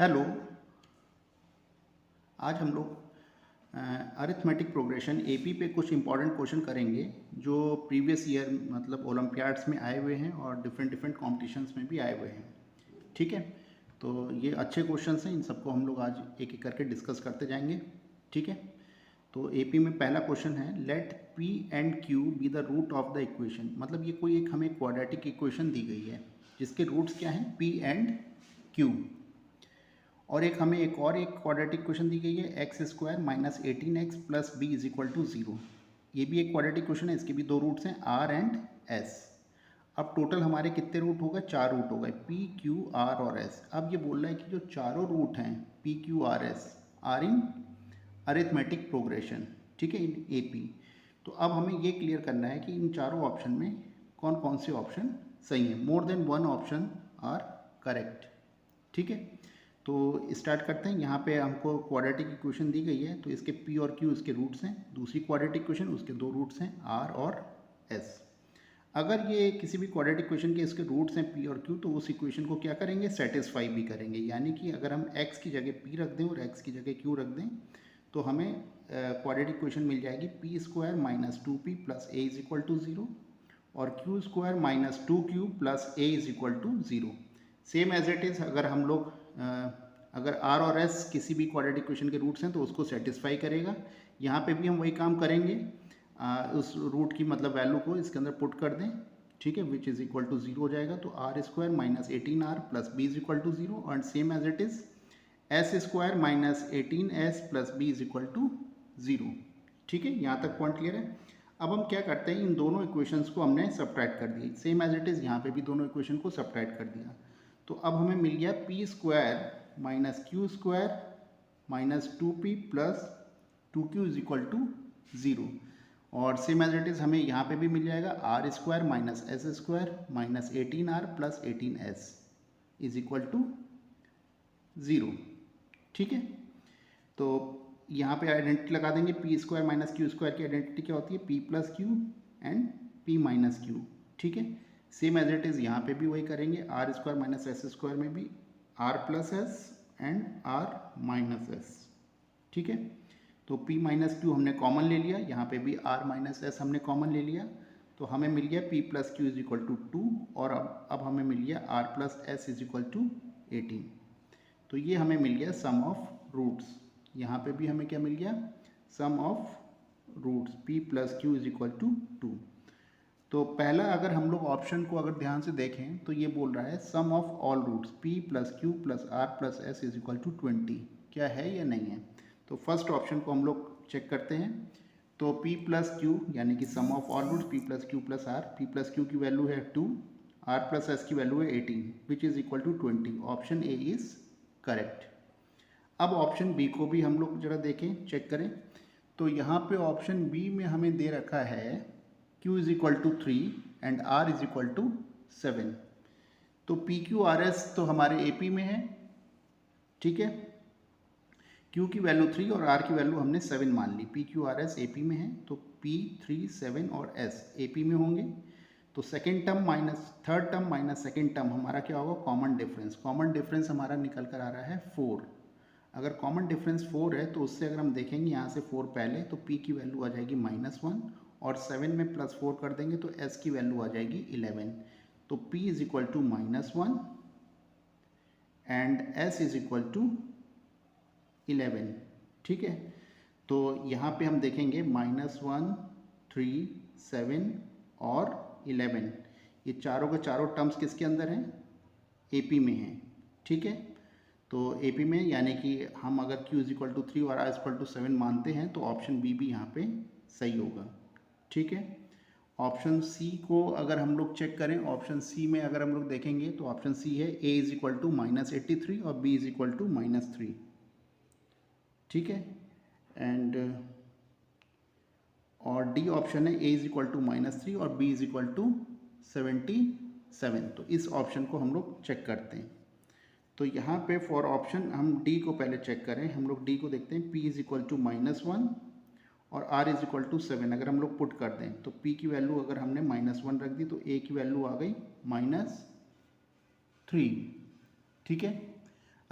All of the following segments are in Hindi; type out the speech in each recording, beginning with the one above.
हेलो। आज हम लोग अरिथमेटिक प्रोग्रेशन एपी पे कुछ इंपॉर्टेंट क्वेश्चन करेंगे जो प्रीवियस ईयर मतलब ओलंपियाड्स में आए हुए हैं और डिफरेंट डिफरेंट कॉम्पिटिशन्स में भी आए हुए हैं। ठीक है, तो ये अच्छे क्वेश्चंस हैं, इन सबको हम लोग आज एक एक करके डिस्कस करते जाएंगे। ठीक है, तो एपी में पहला क्वेश्चन है, let p and q be the root of the equation. मतलब ये कोई एक हमें क्वाड्रेटिक इक्वेशन दी गई है जिसके रूट्स क्या हैं, पी एंड क्यू। और हमें एक क्वाड्रेटिक इक्वेशन दी गई है, x square minus 18x plus b is equal to 0। ये भी एक क्वाड्रेटिक इक्वेशन है, इसके भी दो रूट्स हैं, आर एंड एस। अब टोटल हमारे कितने रूट हो गए, चार रूट हो गए, पी क्यू आर और एस। अब ये बोल रहा है कि जो चारों रूट हैं p Q R s are in arithmetic progression. ठीक है, इन ए पी। तो अब हमें ये क्लियर करना है कि इन चारों ऑप्शन में कौन कौन से ऑप्शन सही हैं। More than one option are correct. ठीक है, तो स्टार्ट करते हैं। यहाँ पे हमको क्वाड्रेटिक इक्वेशन दी गई है, तो इसके पी और क्यू इसके रूट्स हैं। दूसरी क्वाड्रेटिक इक्वेशन, उसके दो रूट्स हैं, आर और एस। अगर ये किसी भी क्वाड्रेटिक इक्वेशन के इसके रूट्स हैं पी और क्यू, तो उस इक्वेशन को क्या करेंगे, सेटिस्फाई भी करेंगे। यानी कि अगर हम एक्स की जगह पी रख दें और एक्स की जगह क्यू रख दें तो हमें क्वाड्रेटिक इक्वेशन मिल जाएगी, p square minus two p plus a is equal to 0 और q square minus two q plus a is equal to 0। Same as it is, अगर हम लोग अगर आर और एस किसी भी क्वाड्रेटिक इक्वेशन के रूट्स हैं तो उसको सेटिस्फाई करेगा। यहाँ पे भी हम वही काम करेंगे, उस रूट की मतलब वैल्यू को इसके अंदर पुट कर दें। ठीक है, विच इज़ इक्वल टू 0 हो जाएगा। तो r square minus 18r plus b is equal to 0 और same as it is s square minus 18s plus b is equal to 0। ठीक है, यहाँ तक पॉइंट क्लियर है। अब हम क्या करते हैं, इन दोनों इक्वेशंस को हमने सब्ट्रैक्ट कर दिया। सेम एज इट इज़ यहाँ पे भी दोनों इक्वेशन को सब्ट्रैक्ट कर दिया। तो अब हमें मिल गया p square minus q square minus two p plus two q is equal to 0। और सेम एज इट इज़ हमें यहाँ पे भी मिल जाएगा r square minus s square minus 18r plus 18s is equal to 0। ठीक है, तो यहाँ पे आइडेंटिटी लगा देंगे, p square minus q square की आइडेंटिटी क्या होती है, p plus q and p minus q. ठीक है, सेम एज इट इज़ यहाँ पे भी वही करेंगे, r square minus s square में भी r plus s and r minus s. ठीक है, तो p माइनस क्यू हमने कॉमन ले लिया, यहाँ पे भी r माइनस एस हमने कॉमन ले लिया, तो हमें मिल गया p plus Q is equal to 2 और अब हमें मिल गया r plus S is equal to 18। तो ये हमें मिल गया सम ऑफ रूट्स। यहाँ पे भी हमें क्या मिल गया, sum of roots p plus Q is equal to 2। तो पहला अगर हम लोग ऑप्शन को अगर ध्यान से देखें तो ये बोल रहा है sum of all roots p plus Q plus r plus S is equal to 20। क्या है या नहीं है? तो फर्स्ट ऑप्शन को हम लोग चेक करते हैं। तो p प्लस क्यू यानी कि sum of all roots p plus Q plus r, p plus Q की वैल्यू है 2, r प्लस एस की वैल्यू है 18 which is equal to 20। Option A is correct. अब ऑप्शन बी को भी हम लोग जरा देखें, चेक करें। तो यहाँ पे ऑप्शन बी में हमें दे रखा है q is equal to 3 and r is equal to 7। तो पी क्यू आर एस तो हमारे AP में है। ठीक है, q की वैल्यू 3 और r की वैल्यू हमने 7 मान ली। P Q R S AP में है, तो p 3 7 और s AP में होंगे। तो second term minus third term minus second term हमारा क्या होगा, कॉमन डिफरेंस। कॉमन डिफरेंस हमारा निकल कर आ रहा है 4। अगर कॉमन डिफरेंस 4 है तो उससे अगर हम देखेंगे यहाँ से 4 पहले, तो p की वैल्यू आ जाएगी -1 और 7 में +4 कर देंगे तो s की वैल्यू आ जाएगी 11। तो p is equal to -1 and s is equal to 11। ठीक है, तो यहाँ पे हम देखेंगे -1 3 7 और 11, ये चारों के चारों टर्म्स किसके अंदर हैं, AP में हैं। ठीक है, तो AP में यानी कि हम अगर q इज इक्वल टू 3 और r इज इक्वल टू 7 मानते हैं तो ऑप्शन बी भी यहाँ पे सही होगा। ठीक है, ऑप्शन सी को अगर हम लोग चेक करें, ऑप्शन सी में अगर हम लोग देखेंगे तो ऑप्शन सी है a इज इक्वल टू -83 और b इज इक्वल टू -3। ठीक है, एंड और डी ऑप्शन है a इज इक्वल टू -3 और b इज इक्वल टू 77। तो इस ऑप्शन को हम लोग चेक करते हैं। तो यहाँ पे फॉर ऑप्शन हम डी को पहले चेक करें। हम लोग डी को देखते हैं, p इज इक्वल टू -1 और r इज इक्वल टू 7 अगर हम लोग पुट कर दें तो p की वैल्यू अगर हमने -1 रख दी तो a की वैल्यू आ गई -3। ठीक है,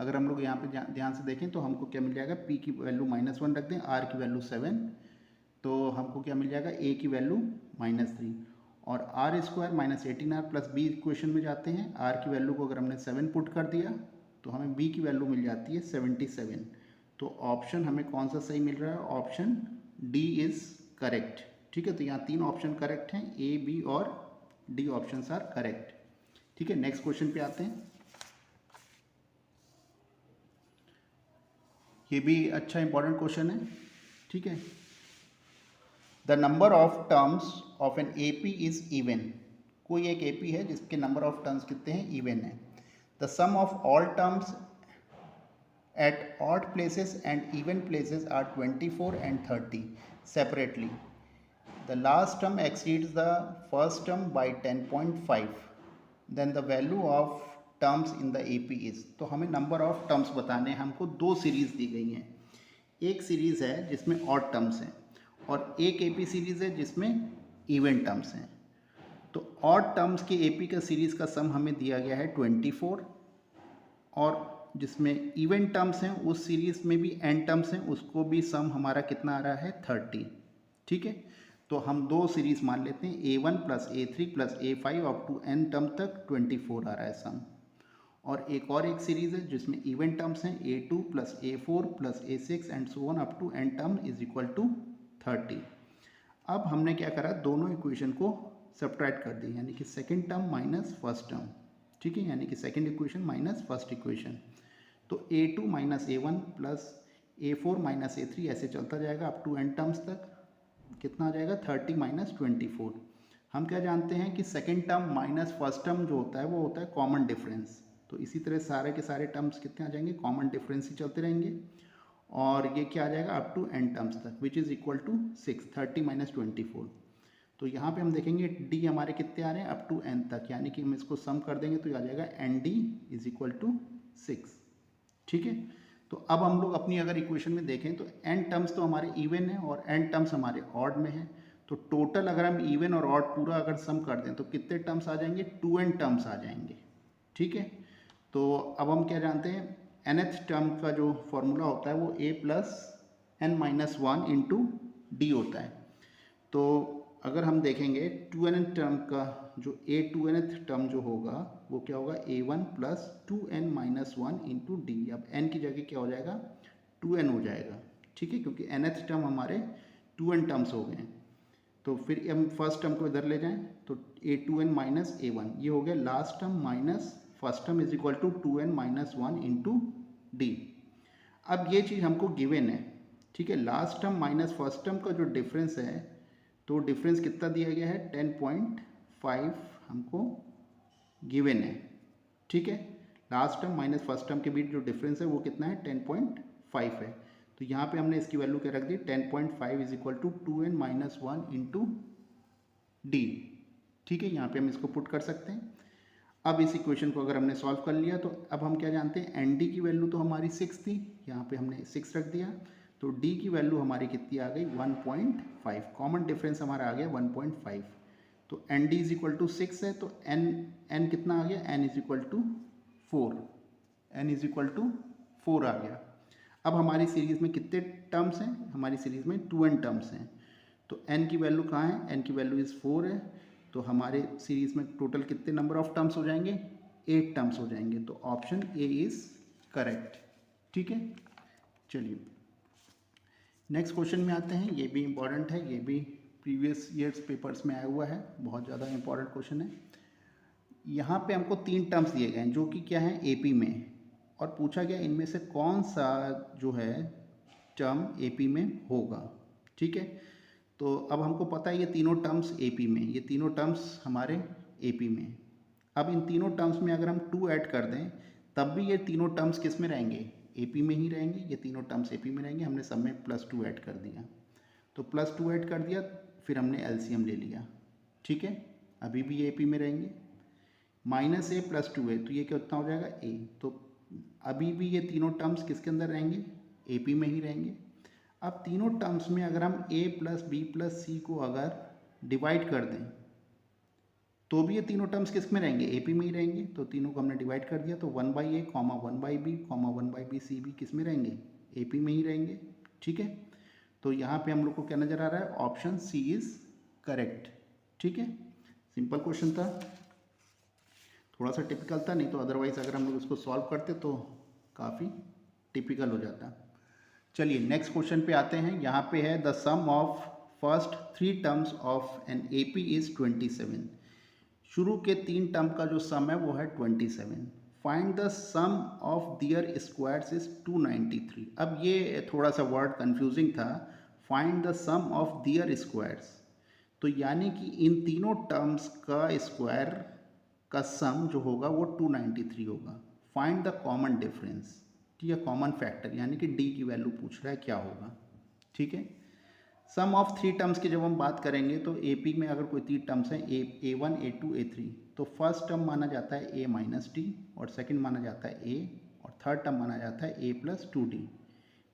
अगर हम लोग यहाँ पे ध्यान से देखें तो हमको क्या मिल जाएगा, p की वैल्यू -1 रख दें, r की वैल्यू 7, तो हमको क्या मिल जाएगा, a की वैल्यू -3 और r square -18r plus b equation में जाते हैं। r की वैल्यू को अगर हमने 7 पुट कर दिया तो हमें b की वैल्यू मिल जाती है 77। तो ऑप्शन हमें कौन सा सही मिल रहा है, ऑप्शन डी इज़ करेक्ट। ठीक है, तो यहाँ 3 ऑप्शन करेक्ट हैं, ए बी और डी ऑप्शंस आर करेक्ट। ठीक है, नेक्स्ट क्वेश्चन पे आते हैं। ये भी अच्छा इंपॉर्टेंट क्वेश्चन है। ठीक है, the number of terms of an AP is even. कोई एक एपी है जिसके नंबर ऑफ टर्म्स कितने हैं, इवन है। The sum of all terms at odd places and even places are 24 and 30 separately. The last term exceeds the first term by 10.5. Then the value of terms in the AP is. तो हमें नंबर ऑफ टर्म्स बताने हैं। हमको 2 सीरीज़ दी गई हैं। एक सीरीज़ है जिसमें ऑड टर्म्स हैं और एक AP सीरीज़ है जिसमें इवन टर्म्स हैं। तो ऑड टर्म्स की AP का सीरीज़ का सम हमें दिया गया है 24 और जिसमें इवन टर्म्स हैं उस सीरीज़ में भी एन टर्म्स हैं, उसको भी सम हमारा कितना आ रहा है 30। ठीक है, तो हम 2 सीरीज़ मान लेते हैं, A1 plus A3 plus A5 up to n term तक 24 आ रहा है सम। और एक सीरीज़ है जिसमें इवन टर्म्स हैं A2 plus A4 plus A6 and so on up to n term is equal to 30। अब हमने क्या करा, दोनों इक्वेशन को सब्ट्रैक्ट कर दी, यानी कि second term minus first term. ठीक है, यानी कि second equation minus first equation. तो A2 minus A1 plus A4 minus A3 ऐसे चलता जाएगा अप टू एन टर्म्स तक। कितना आ जाएगा, 30 माइनस 24। हम क्या जानते हैं कि second term minus first term जो होता है वो होता है कॉमन डिफरेंस। तो इसी तरह सारे के सारे टर्म्स कितने आ जाएंगे, कॉमन डिफरेंस ही चलते रहेंगे और ये क्या आ जाएगा अप टू एन टर्म्स तक, which is equal to 6, 30 minus 24। तो यहाँ पे हम देखेंगे डी हमारे कितने आ रहे हैं, अप टू एन तक, यानी कि हम इसको सम कर देंगे तो आ जाएगा n d is equal to 6। ठीक है, तो अब हम लोग अपनी अगर इक्वेशन में देखें तो एन टर्म्स तो हमारे इवन है और एन टर्म्स हमारे ऑड में है। तो टोटल अगर हम इवन और ऑड पूरा अगर सम कर दें तो कितने टर्म्स आ जाएंगे, 2n टर्म्स आ जाएंगे। ठीक है, तो अब हम क्या जानते हैं, nth टर्म का जो फॉर्मूला होता है वो a plus n minus 1 into D होता है। तो अगर हम देखेंगे 2n टर्म का जो a2nth टर्म जो होगा वो क्या होगा, a1 plus 2n minus 1 into d. अब n की जगह क्या हो जाएगा, 2n हो जाएगा। ठीक है, क्योंकि nth टर्म हमारे 2n टर्म्स हो गए। तो फिर हम फर्स्ट टर्म को इधर ले जाएं तो a2n माइनस a1 ये हो गया last term minus first term is equal to 2n minus 1 into d. अब ये चीज़ हमको गिवन है। ठीक है, last term minus first term का जो डिफरेंस है तो डिफरेंस कितना दिया गया है, 10.5 हमको गिवन है। ठीक है, last term minus first term के बीच जो डिफरेंस है वो कितना है, 10.5 है। तो यहाँ पे हमने इसकी वैल्यू क्या रख दी, 10.5 is equal to 2n minus 1 into d. ठीक है, यहाँ पे हम इसको पुट कर सकते हैं। अब इस इक्वेशन को अगर हमने सॉल्व कर लिया तो अब हम क्या जानते हैं, एन डी की वैल्यू तो हमारी 6 थी, यहाँ पे हमने 6 रख दिया। तो d की वैल्यू हमारी कितनी आ गई, 1.5। कॉमन डिफरेंस हमारा आ गया 1.5। तो n d is equal to 6 है, तो n कितना आ गया, n is equal to 4। n is equal to 4 आ गया। अब हमारी सीरीज़ में कितने टर्म्स हैं, हमारी सीरीज़ में 2n टर्म्स हैं। तो n की वैल्यू कहाँ है, n की वैल्यू इज़ 4 है। तो हमारे सीरीज़ में टोटल कितने नंबर ऑफ टर्म्स हो जाएंगे, 8 टर्म्स हो जाएंगे। तो ऑप्शन ए इज़ करेक्ट। ठीक है, चलिए नेक्स्ट क्वेश्चन में आते हैं। ये भी इम्पॉर्टेंट है, ये भी प्रीवियस ईयर्स पेपर्स में आया हुआ है, बहुत ज़्यादा इम्पॉर्टेंट क्वेश्चन है। यहाँ पे हमको 3 टर्म्स दिए गए हैं जो कि क्या है, एपी में, और पूछा गया इनमें से कौन सा जो है टर्म एपी में होगा। ठीक है, तो अब हमको पता है ये तीनों टर्म्स एपी में, ये तीनों टर्म्स हमारे एपी में। अब इन तीनों टर्म्स में अगर हम 2 ऐड कर दें तब भी ये तीनों टर्म्स किस में रहेंगे, एपी में ही रहेंगे। ये तीनों टर्म्स एपी में रहेंगे। हमने सब में +2 ऐड कर दिया, तो +2 ऐड कर दिया, फिर हमने एलसीएम ले लिया। ठीक है, अभी भी ये एपी में रहेंगे। -a + 2a, तो ये कितना हो जाएगा, a। तो अभी भी ये तीनों टर्म्स किसके अंदर रहेंगे, एपी में ही रहेंगे। अब तीनों टर्म्स में अगर हम a + b + c को अगर डिवाइड कर दें तो भी ये तीनों टर्म्स किस में रहेंगे, AP में ही रहेंगे। तो तीनों को हमने डिवाइड कर दिया, तो 1/a, 1/b, 1/b c भी किस में रहेंगे, AP में ही रहेंगे। ठीक है, तो यहाँ पे हम लोग को क्या नज़र आ रहा है, ऑप्शन सी इज़ करेक्ट। ठीक है, सिंपल क्वेश्चन था, थोड़ा सा टिपिकल था, नहीं तो अदरवाइज अगर हम लोग इसको सॉल्व करते तो काफ़ी टिपिकल हो जाता। चलिए नेक्स्ट क्वेश्चन पे आते हैं। यहाँ पे है the sum of first 3 terms of an AP is 27। शुरू के 3 टर्म का जो सम है वो है 27। Find the sum of their squares is 293। अब ये थोड़ा सा वर्ड कंफ्यूजिंग था, find the sum of their squares, तो यानी कि इन तीनों टर्म्स का स्क्वायर का सम जो होगा वो 293 होगा। फाइंड द कॉमन डिफरेंस, ठीक है, कॉमन फैक्टर, यानी कि डी की वैल्यू पूछ रहा है क्या होगा। ठीक है, सम ऑफ 3 टर्म्स की जब हम बात करेंगे तो AP में अगर कोई 3 टर्म्स हैं, A1, A2, A3, तो फर्स्ट टर्म माना जाता है A माइनस डी, और सेकेंड माना जाता है A, और थर्ड टर्म माना जाता है A प्लस 2D,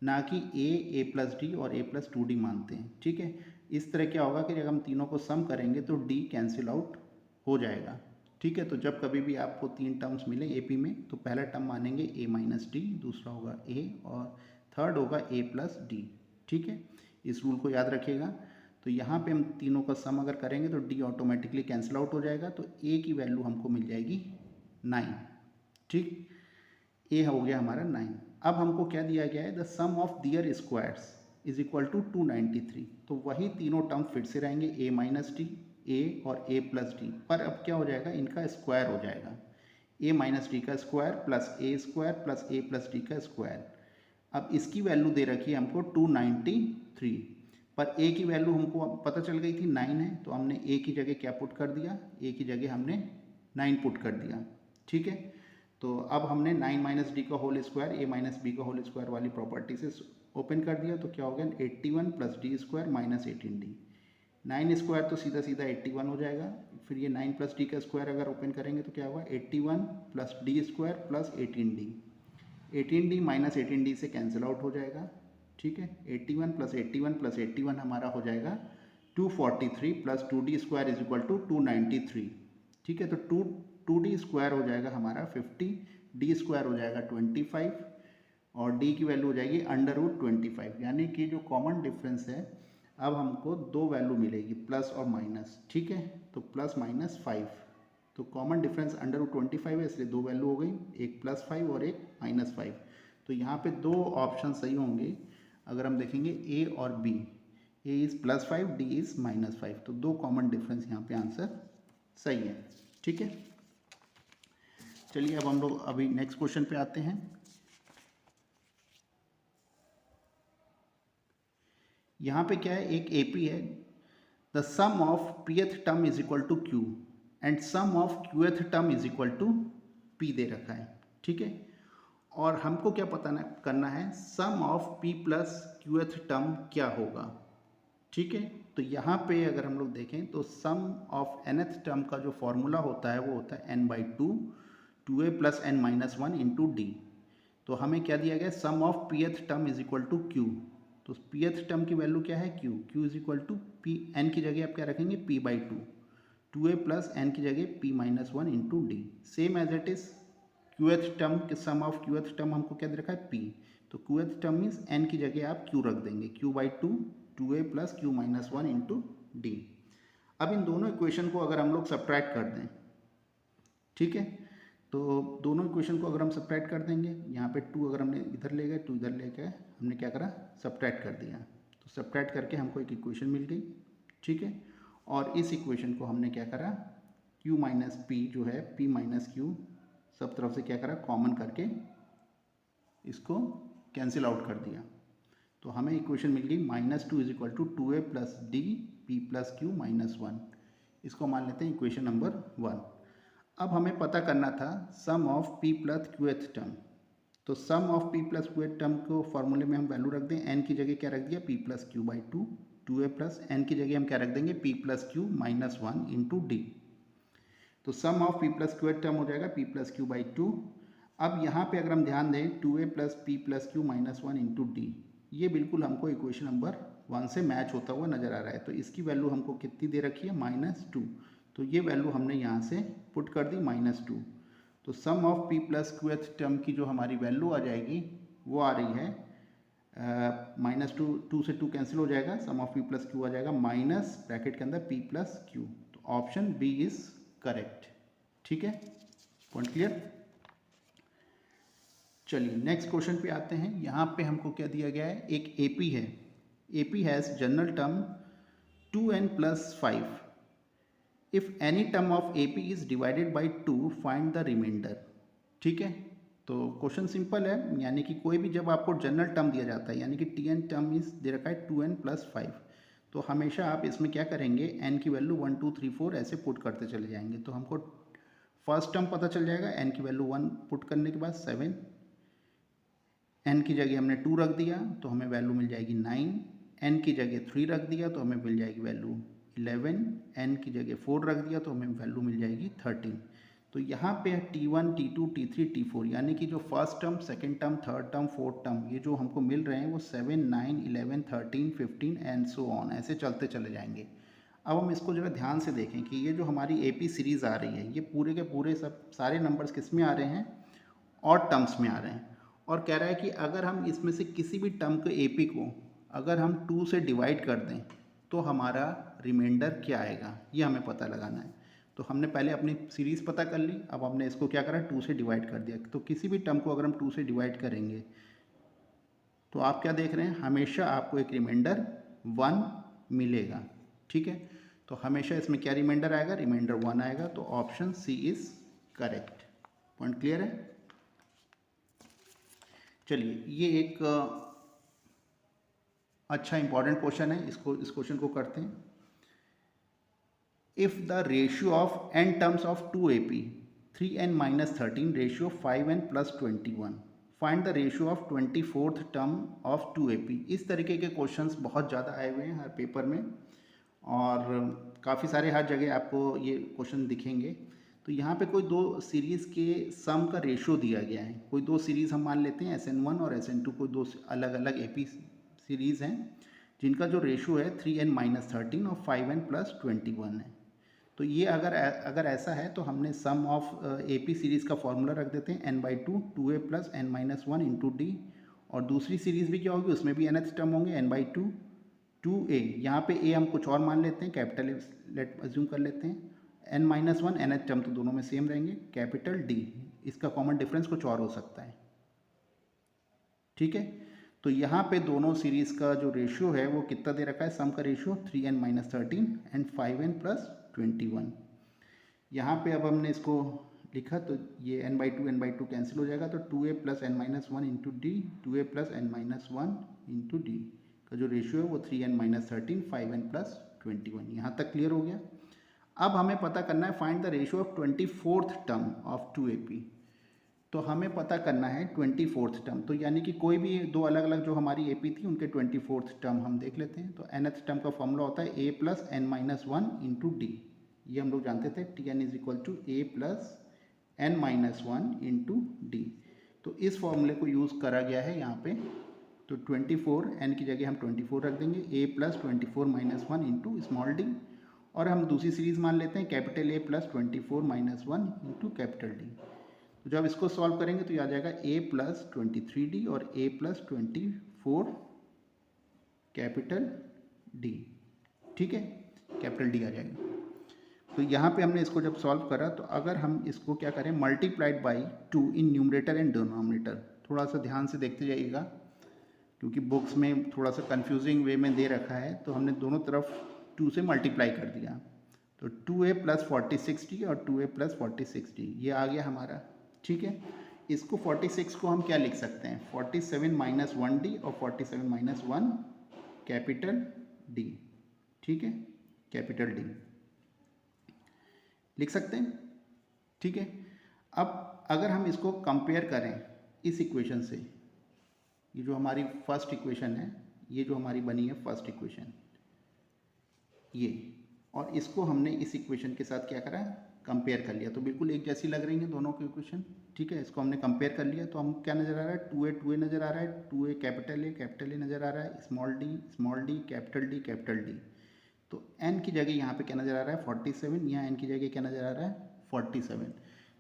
ना कि A प्लस डी और A प्लस 2D मानते हैं। ठीक है, इस तरह क्या होगा कि जब हम तीनों को सम करेंगे तो D कैंसिल आउट हो जाएगा। ठीक है, तो जब कभी भी आपको 3 टर्म्स मिले AP में तो पहला टर्म मानेंगे A माइनस डी, दूसरा होगा A, और थर्ड होगा A प्लस डी। ठीक है, इस रूल को याद रखिएगा। तो यहाँ पे हम तीनों का सम अगर करेंगे तो D ऑटोमेटिकली कैंसिल आउट हो जाएगा, तो A की वैल्यू हमको मिल जाएगी 9। ठीक, A हो गया हमारा 9। अब हमको क्या दिया गया है, the sum of their squares is equal to 293। तो वही तीनों टर्म फिर से रहेंगे, A माइनस डी, A और A प्लस डी, पर अब क्या हो जाएगा, इनका स्क्वायर हो जाएगा। A माइनस डी का square plus A square plus A plus d का स्क्वायर। अब इसकी वैल्यू दे रखी है हमको 293, पर A की वैल्यू हमको पता चल गई थी 9 है, तो हमने A की जगह क्या पुट कर दिया, A की जगह हमने 9 पुट कर दिया। ठीक है, तो अब हमने 9 माइनस डी का whole square A minus b का होल स्क्वायर वाली प्रॉपर्टी से ओपन कर दिया, तो क्या हो गया 81 plus d square minus 18D। 9 square तो सीधा सीधा 81 हो जाएगा, फिर ये 9 प्लस डी का स्क्वायर अगर ओपन करेंगे तो क्या होगा 81 plus d square plus 18D। 18D minus 18D से कैंसिल आउट हो जाएगा। ठीक है, 81 प्लस 81 प्लस 81 हमारा हो जाएगा 243 plus 2D square is equal to 293। ठीक है, तो 2D स्क्वायर हो जाएगा हमारा 50, D स्क्वायर हो जाएगा 25, और D की वैल्यू हो जाएगी √25, यानी कि जो कॉमन डिफरेंस है अब हमको 2 वैल्यू मिलेगी, प्लस और माइनस। ठीक है, तो प्लस माइनस 5, तो कॉमन डिफरेंस √25 है, इसलिए 2 वैल्यू हो गई, एक +5 और एक -5। तो यहाँ पे 2 ऑप्शन सही होंगे अगर हम देखेंगे A और B, A is +5, D is -5, तो 2 कॉमन डिफरेंस यहाँ पे आंसर सही है। ठीक है, चलिए अब हम लोग अभी नेक्स्ट क्वेश्चन पे आते हैं। यहाँ पे क्या है, एक AP है, the sum of pth term is equal to Q and sum of qth term is equal to P दे रखा है। ठीक है, और हमको क्या पता करना है, sum of P plus qth term क्या होगा। ठीक है, तो यहाँ पे अगर हम लोग देखें तो सम ऑफ nth टर्म का जो फॉर्मूला होता है वो होता है n/2 2a plus n minus 1 into D. तो हमें क्या दिया गया, sum of pth term is equal to Q, तो pth टर्म की वैल्यू क्या है Q is equal to P, n की जगह आप क्या रखेंगे P/2, 2a प्लस n की जगह P minus 1 into d. Same as it is qth term के सम ऑफ qth टर्म हमको क्या दे रखा है P, तो qth टर्म मीन्स n की जगह आप Q रख देंगे, Q/2 2a plus Q minus 1 into d. अब इन दोनों इक्वेशन को अगर हम लोग सब्ट्रैक्ट कर दें, ठीक है, तो दोनों इक्वेशन को अगर हम सब्ट्रैक्ट कर देंगे, यहाँ पे 2 अगर हमने इधर ले गए 2 इधर ले गए, हमने क्या करा सब्ट्रैक्ट कर दिया, तो सब्ट्रैक्ट करके हमको एक इक्वेशन मिल गई। ठीक है, और इस इक्वेशन को हमने क्या करा, q माइनस पी जो है p माइनस क्यू सब तरफ से क्या करा कॉमन करके इसको कैंसिल आउट कर दिया, तो हमें इक्वेशन मिल गई -2 इज इक्वल टू 2a plus d p plus q minus 1। इसको मान लेते हैं इक्वेशन नंबर 1। अब हमें पता करना था sum of p plus qth term, तो sum of p plus qth term को फॉर्मूले में हम वैल्यू रख दें, n की जगह क्या रख दिया p plus q/2, 2a plus n की जगह हम क्या रख देंगे p plus q minus 1 into D. तो sum of p plus qth term हो जाएगा p प्लस q/2। अब यहाँ पे अगर हम ध्यान दें 2a plus p plus q minus 1 into D, ये बिल्कुल हमको इक्वेशन नंबर 1 से मैच होता हुआ नज़र आ रहा है, तो इसकी वैल्यू हमको कितनी दे रखी है -2, तो ये वैल्यू हमने यहाँ से पुट कर दी -2। तो sum of p plus क्यूएथ term की जो हमारी वैल्यू आ जाएगी वो आ रही है -2 से 2 कैंसिल हो जाएगा, सम ऑफ p प्लस क्यू आ जाएगा माइनस ब्रैकेट के अंदर p प्लस क्यू। तो ऑप्शन बी इज करेक्ट। ठीक है, पॉइंट क्लियर। चलिए नेक्स्ट क्वेश्चन पे आते हैं। यहाँ पे हमको क्या दिया गया है, एक AP है। AP has general term 2n + 5। If any term of AP is divided by 2 find the remainder. ठीक है, तो क्वेश्चन सिंपल है, यानी कि कोई भी जब आपको जनरल टर्म दिया जाता है, यानी कि Tn टर्म इज दे रखा है 2n + 5, तो हमेशा आप इसमें क्या करेंगे, n की वैल्यू 1 2 3 4 ऐसे पुट करते चले जाएंगे। तो हमको फर्स्ट टर्म पता चल जाएगा, n की वैल्यू 1 पुट करने के बाद 7, n की जगह हमने 2 रख दिया तो हमें वैल्यू मिल जाएगी 9, n की जगह 3 रख दिया तो हमें मिल जाएगी वैल्यू 11, n की जगह 4 रख दिया तो हमें वैल्यू मिल जाएगी 13। तो यहाँ पे T1 T2 T3 T4 यानी कि जो first term, second term, third term, fourth term ये जो हमको मिल रहे हैं वो 7 9 11 13 15 एंड सो ऑन ऐसे चलते चले जाएंगे। अब हम इसको जरा ध्यान से देखें कि ये जो हमारी AP सीरीज़ आ रही है ये पूरे के पूरे सब सारे नंबर्स किस में आ रहे हैं, ऑड टर्म्स में आ रहे हैं। और कह रहा है कि अगर हम इसमें से किसी भी टर्म के AP को अगर हम 2 से डिवाइड कर दें तो हमारा रिमाइंडर क्या आएगा, ये हमें पता लगाना है। तो हमने पहले अपनी सीरीज़ पता कर ली, अब हमने इसको क्या करा, 2 से डिवाइड कर दिया। तो किसी भी टर्म को अगर हम 2 से डिवाइड करेंगे तो आप क्या देख रहे हैं, हमेशा आपको एक रिमाइंडर 1 मिलेगा। ठीक है, तो हमेशा इसमें क्या रिमाइंडर आएगा, रिमाइंडर 1 आएगा। तो option C is correct. Point clear है। चलिए ये एक अच्छा इंपॉर्टेंट क्वेश्चन है, इस क्वेश्चन को करते हैं। If the ratio of n terms of 2AP 3n - 13 ratio 5n + 21 find the ratio of 24th term of 2AP। इस तरीके के क्वेश्चंस बहुत ज़्यादा आए हुए हैं हर पेपर में और काफ़ी सारे हर जगह आपको ये क्वेश्चन दिखेंगे। तो यहाँ पे कोई दो सीरीज़ के सम का रेशियो दिया गया है। कोई दो सीरीज़ हम मान लेते हैं SN1 और SN2, कोई दो अलग अलग AP सीरीज़ हैं जिनका जो रेशियो है 3n - 13 और 5n + 21 है। तो ये अगर ऐसा है तो हमने सम ऑफ AP सीरीज़ का फॉर्मूला रख देते हैं n/2 2a + n - 1 × d। और दूसरी सीरीज़ भी क्या होगी, उसमें भी nth टर्म होंगे n/2 2a। यहाँ पे a हम कुछ और मान लेते हैं, कैपिटल लेट अज्यूम कर लेते हैं, n - 1 nth टर्म तो दोनों में सेम रहेंगे, कैपिटल D। इसका कॉमन डिफरेंस कुछ और हो सकता है। ठीक है, तो यहाँ पे दोनों सीरीज़ का जो रेशियो है वो कितना दे रखा है, सम का रेशियो 3n - 13 एंड 5n + 21। यहाँ पे अब हमने इसको लिखा तो ये n/2 कैंसिल हो जाएगा, तो 2a + n - 1 × d 2a + n - 1 × d का जो रेशियो है वो 3n - 13 5n + 21। यहाँ तक क्लियर हो गया। अब हमें पता करना है find the ratio of 24th term of 2AP। तो हमें पता करना है 24th टर्म, तो यानी कि कोई भी दो अलग अलग जो हमारी AP थी उनके 24th टर्म हम देख लेते हैं। तो nth टर्म का फॉर्मूला होता है a + n - 1 × d। ये हम लोग जानते थे, Tn = a + n - 1 × d। तो इस फॉर्मूले को यूज़ करा गया है यहाँ पे। तो 24 n की जगह हम 24 रख देंगे, a + 24 - 1 × स्मॉल d। और हम दूसरी सीरीज़ मान लेते हैं कैपिटल A + 24 - 1 × कैपिटल D। तो जब इसको सॉल्व करेंगे तो ये आ जाएगा a + 23d और a + 24 कैपिटल D। ठीक है, कैपिटल D आ जाएगा। तो यहाँ पे हमने इसको जब सॉल्व करा तो अगर हम इसको क्या करें, multiplied by 2 in numerator and denominator. थोड़ा सा ध्यान से देखते जाइएगा क्योंकि बुक्स में थोड़ा सा कंफ्यूजिंग वे में दे रखा है। तो हमने दोनों तरफ 2 से मल्टीप्लाई कर दिया, तो 2a + 46d और 2a + 46d ये आ गया हमारा। ठीक है, इसको 46 को हम क्या लिख सकते हैं, 47 - 1d और 47 - 1 कैपिटल D। ठीक है, कैपिटल D लिख सकते हैं। ठीक है, अब अगर हम इसको कंपेयर करें इस इक्वेशन से, ये जो हमारी फर्स्ट इक्वेशन है, ये जो हमारी बनी है फर्स्ट इक्वेशन ये, और इसको हमने इस इक्वेशन के साथ क्या करा, कंपेयर कर लिया। तो बिल्कुल एक जैसी लग रही है दोनों की इक्वेशन। ठीक है, इसको हमने कंपेयर कर लिया तो हम क्या नज़र आ रहा है, 2a नज़र आ रहा है, 2a कैपिटल A नज़र आ रहा है, स्मॉल d कैपिटल D। तो n की जगह यहाँ पे क्या नज़र आ रहा है 47, यहाँ n की जगह क्या नज़र आ रहा है 47।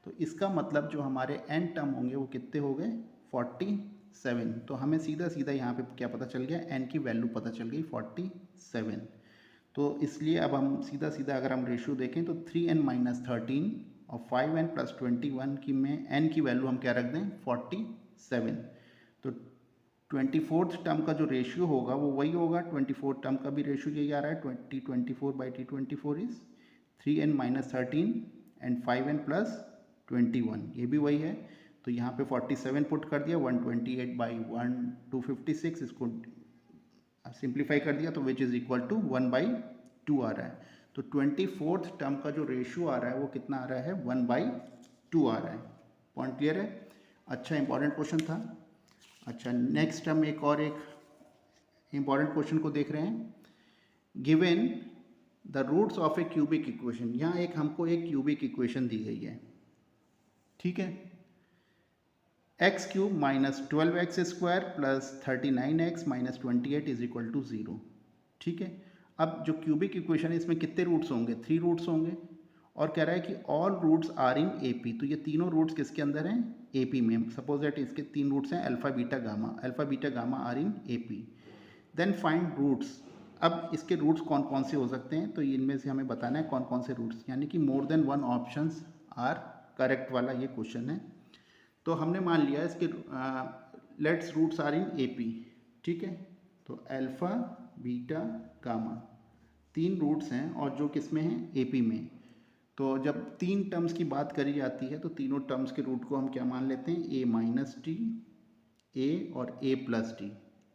तो इसका मतलब जो हमारे n टर्म होंगे वो कितने हो गए 47। तो हमें सीधा सीधा यहाँ पे क्या पता चल गया, n की वैल्यू पता चल गई 47। तो इसलिए अब हम सीधा सीधा अगर हम रेशियो देखें तो 3n माइनस 13 और 5n प्लस 21 की में n की वैल्यू हम क्या रख दें 47। तो 24th टर्म का जो रेशियो होगा वो वही होगा, 24th टर्म का भी रेशियो यही आ रहा है, 24 is 3n minus 13 and 5n plus 21, ये भी वही है। तो यहाँ पे 47 पुट कर दिया, 128 बाई 256, इसको सिंप्लीफाई कर दिया तो विच इज़ इक्वल टू 1/2 आ रहा है। तो 24th टर्म का जो रेशियो आ रहा है वो कितना आ रहा है 1/2 आ रहा है। पॉइंट क्लियर है? अच्छा इंपॉर्टेंट क्वेश्चन था। अच्छा नेक्स्ट हम एक इम्पॉर्टेंट क्वेश्चन को देख रहे हैं। Given the roots of a cubic equation, यहाँ हमको एक क्यूबिक इक्वेशन दी गई है, ठीक है। X cube minus 12x square plus 39x minus 28 is equal to 0, ठीक है। अब जो क्यूबिक इक्वेशन है इसमें कितने रूट्स होंगे 3 रूट्स होंगे, और कह रहा है कि all roots are in AP. तो ये तीनों रूट्स किसके अंदर हैं एपी में। सपोज दैट इसके 3 रूट्स हैं alpha beta gamma are in AP. Then find roots. अब इसके रूट्स कौन कौन से हो सकते हैं, तो इनमें से हमें बताना है कौन कौन से रूट्स, यानी कि more than 1 options are correct वाला ये क्वेश्चन है। तो हमने मान लिया इसके let's roots are in AP, ठीक है। तो अल्फा बीटा गामा 3 रूट्स हैं और जो किस में हैं एपी में। तो जब 3 टर्म्स की बात करी जाती है तो तीनों टर्म्स के रूट को हम क्या मान लेते हैं a माइनस टी, ए और a प्लस टी,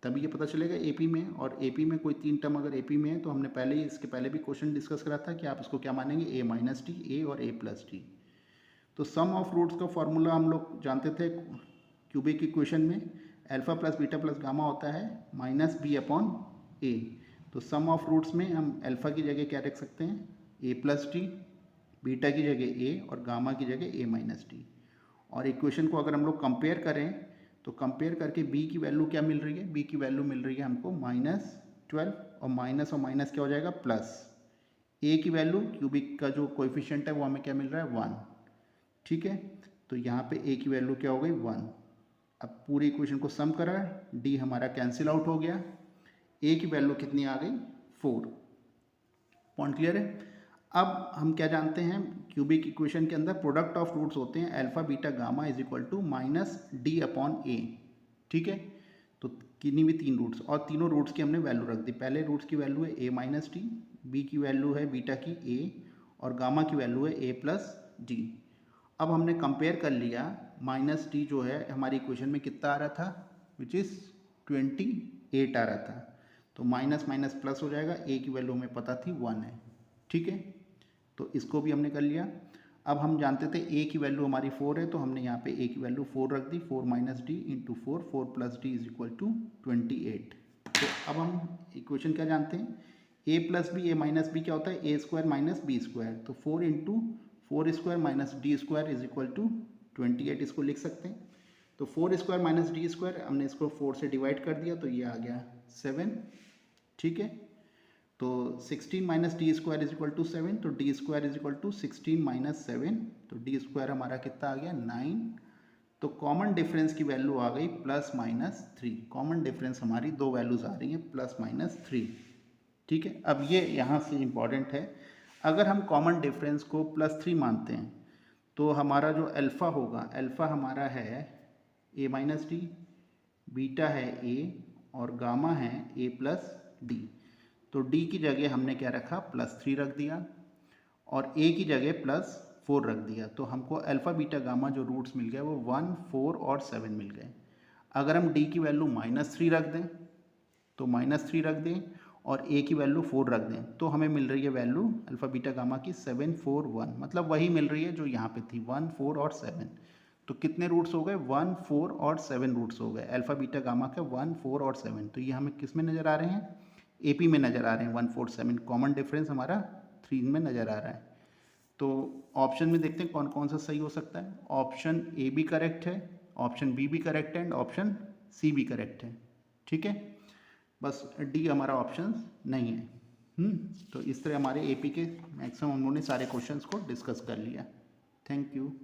तभी ये पता चलेगा एपी में। और एपी में कोई 3 टर्म अगर एपी में है तो हमने इसके पहले भी क्वेश्चन डिस्कस करा था कि आप इसको क्या मानेंगे a माइनस टी, ए और a प्लस टी। तो सम ऑफ रूट्स का फॉर्मूला हम लोग जानते थे क्यूबिक इक्वेशन में, alpha plus beta plus gamma होता है माइनस बी अपॉन ए। तो सम ऑफ रूट्स में हम अल्फा की जगह क्या रख सकते हैं ए प्लस टी, बीटा की जगह ए और गामा की जगह ए माइनस टी। और इक्वेशन को अगर हम लोग कंपेयर करें तो कंपेयर करके बी की वैल्यू क्या मिल रही है, बी की वैल्यू मिल रही है हमको -12 और माइनस क्या हो जाएगा प्लस। ए की वैल्यू क्यूबिक का जो कोएफिशिएंट है वो हमें क्या मिल रहा है 1, ठीक है। तो यहाँ पे ए की वैल्यू क्या हो गई 1। अब पूरी इक्वेशन को सम करा, डी हमारा कैंसिल आउट हो गया, ए की वैल्यू कितनी आ गई 4। पॉइंट क्लियर है? अब हम क्या जानते हैं क्यूबिक इक्वेशन के अंदर प्रोडक्ट ऑफ रूट्स होते हैं alpha beta gamma is equal to minus D upon A, ठीक है। तो किन्हीं भी 3 रूट्स और तीनों रूट्स की हमने वैल्यू रख दी। पहले रूट्स की वैल्यू है ए माइनस टी, बी की वैल्यू है बीटा की ए और गामा की वैल्यू है ए प्लस डी। अब हमने कंपेयर कर लिया, माइनस टी जो है हमारी इक्वेशन में कितना आ रहा था विच इज़ 28 आ रहा था। तो माइनस माइनस प्लस हो जाएगा, ए की वैल्यू हमें पता थी 1 है, ठीक है। तो इसको भी हमने कर लिया। अब हम जानते थे ए की वैल्यू हमारी 4 है, तो हमने यहाँ पे ए की वैल्यू 4 रख दी, 4 minus d into 4 plus d is equal to 28। तो अब हम इक्वेशन क्या जानते हैं a plus b, a minus b क्या होता है a square minus b square. तो 4 into 4 square minus d square is equal to 28, इसको लिख सकते हैं। तो 4 स्क्वायर माइनस डी स्क्वायर हमने इसको 4 से डिवाइड कर दिया तो ये आ गया 7, ठीक है। तो 16 minus d square is equal to 7, तो d square is equal to 16 minus 7, तो डी स्क्वायर हमारा कितना आ गया 9। तो कॉमन डिफरेंस की वैल्यू आ गई +-3। कॉमन डिफरेंस हमारी 2 वैल्यूज़ आ रही हैं +-3, ठीक है। अब ये यहाँ से इम्पॉर्टेंट है, अगर हम कॉमन डिफरेंस को +3 मानते हैं तो हमारा जो अल्फ़ा होगा, अल्फ़ा हमारा है ए माइनस डी, बीटा है ए और गामा है ए प्लस डी। तो डी की जगह हमने क्या रखा +3 रख दिया और ए की जगह +4 रख दिया। तो हमको अल्फ़ा बीटा गामा जो रूट्स मिल गए वो 1, 4 और 7 मिल गए। अगर हम डी की वैल्यू -3 रख दें तो -3 रख दें और ए की वैल्यू 4 रख दें तो हमें मिल रही है वैल्यू अल्फ़ा बीटा गामा की 7, 4, 1, मतलब वही मिल रही है जो यहाँ पे थी 1, 4 और 7। तो कितने रूट्स हो गए 1, 4 और 7 रूट्स हो गए अल्फ़ा बीटा गामा के 1, 4 और 7। तो ये हमें किस में नज़र आ रहे हैं एपी में नज़र आ रहे हैं 1, 4, 7। कॉमन डिफरेंस हमारा 3 में नज़र आ रहा है। तो ऑप्शन में देखते हैं कौन कौन सा सही हो सकता है। ऑप्शन ए भी करेक्ट है, ऑप्शन बी भी करेक्ट है एंड ऑप्शन सी भी करेक्ट है, ठीक है। बस डी हमारा ऑप्शन नहीं है। तो इस तरह हमारे एपी के मैक्सिमम हम लोगों ने सारे क्वेश्चंस को डिस्कस कर लिया। Thank you.